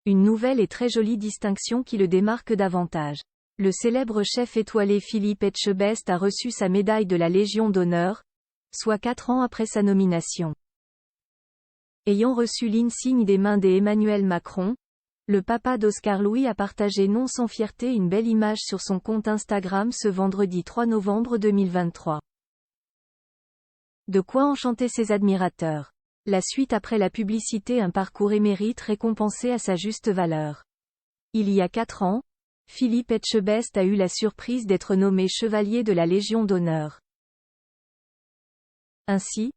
Une nouvelle et très jolie distinction qui le démarque davantage. Le célèbre chef étoilé Philippe Etchebest a reçu sa médaille de la Légion d'honneur, soit 4 ans après sa nomination. Ayant reçu l'insigne des mains d'Emmanuel Macron, le papa d'Oscar Louis a partagé non sans fierté une belle image sur son compte Instagram ce vendredi 3 novembre 2023. De quoi enchanter ses admirateurs. La suite après la publicité, un parcours émérite récompensé à sa juste valeur. Il y a 4 ans, Philippe Etchebest a eu la surprise d'être nommé chevalier de la Légion d'honneur. Ainsi,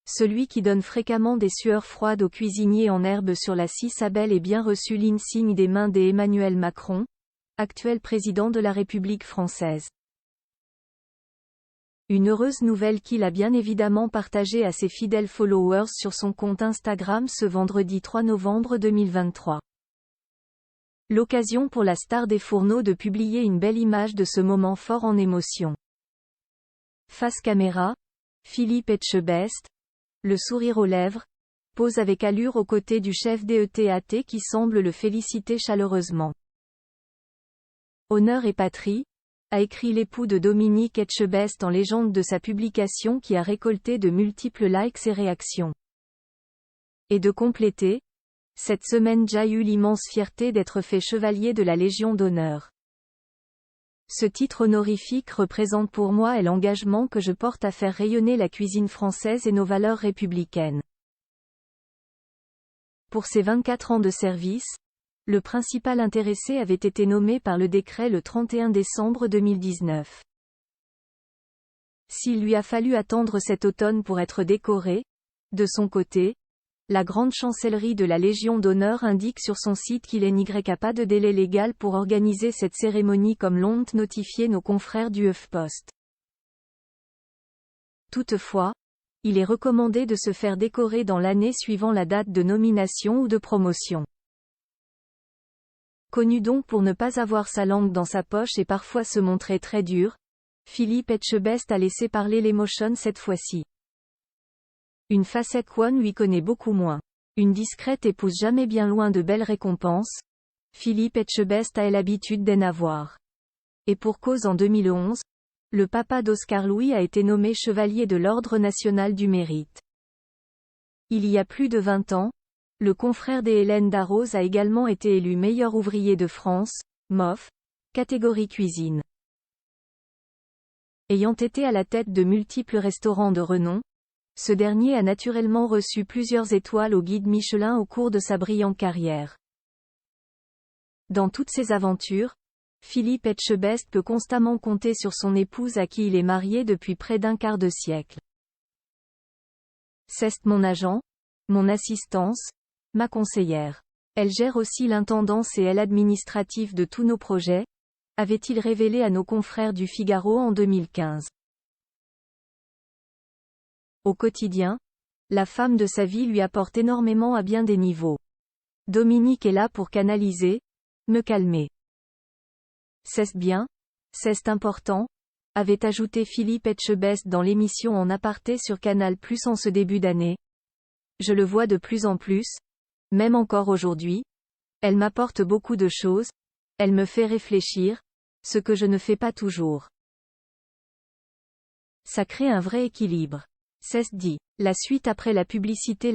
celui qui donne fréquemment des sueurs froides aux cuisiniers en herbe sur la Cisse a bel et bien reçu l'insigne des mains d'Emmanuel Macron, actuel président de la République française. Une heureuse nouvelle qu'il a bien évidemment partagée à ses fidèles followers sur son compte Instagram ce vendredi 3 novembre 2023. L'occasion pour la star des fourneaux de publier une belle image de ce moment fort en émotion. Face caméra, Philippe Etchebest, le sourire aux lèvres, pose avec allure aux côtés du chef d'État qui semble le féliciter chaleureusement. Honneur et patrie, a écrit l'époux de Dominique Etchebest en légende de sa publication qui a récolté de multiples likes et réactions. Et de compléter, cette semaine j'ai eu l'immense fierté d'être fait chevalier de la Légion d'honneur. Ce titre honorifique représente pour moi l'engagement que je porte à faire rayonner la cuisine française et nos valeurs républicaines. Pour ses 24 ans de service, le principal intéressé avait été nommé par le décret le 31 décembre 2019. S'il lui a fallu attendre cet automne pour être décoré, de son côté, la grande chancellerie de la Légion d'honneur indique sur son site qu'il n'y a pas de délai légal pour organiser cette cérémonie comme l'ont notifié nos confrères du HuffPost. Toutefois, il est recommandé de se faire décorer dans l'année suivant la date de nomination ou de promotion. Connu donc pour ne pas avoir sa langue dans sa poche et parfois se montrer très dur, Philippe Etchebest a laissé parler l'émotion cette fois-ci. Une facette qu'on lui connaît beaucoup moins. Une discrète épouse jamais bien loin de belles récompenses. Philippe Etchebest a l'habitude d'en avoir. Et pour cause, en 2011, le papa d'Oscar Louis a été nommé chevalier de l'Ordre national du mérite. Il y a plus de 20 ans, le confrère d'Hélène Darroze a également été élu meilleur ouvrier de France, MOF, catégorie cuisine. Ayant été à la tête de multiples restaurants de renom, ce dernier a naturellement reçu plusieurs étoiles au guide Michelin au cours de sa brillante carrière. Dans toutes ses aventures, Philippe Etchebest peut constamment compter sur son épouse à qui il est marié depuis près d'un quart de siècle. C'est mon agent, mon assistance, ma conseillère. Elle gère aussi l'intendance et l'administratif de tous nos projets, avait-il révélé à nos confrères du Figaro en 2015. Au quotidien, la femme de sa vie lui apporte énormément à bien des niveaux. Dominique est là pour canaliser, me calmer. C'est bien, c'est important, avait ajouté Philippe Etchebest dans l'émission En aparté sur Canal+ en ce début d'année. Je le vois de plus en plus, même encore aujourd'hui. Elle m'apporte beaucoup de choses, elle me fait réfléchir, ce que je ne fais pas toujours. Ça crée un vrai équilibre. C'est dit. La suite après la publicité.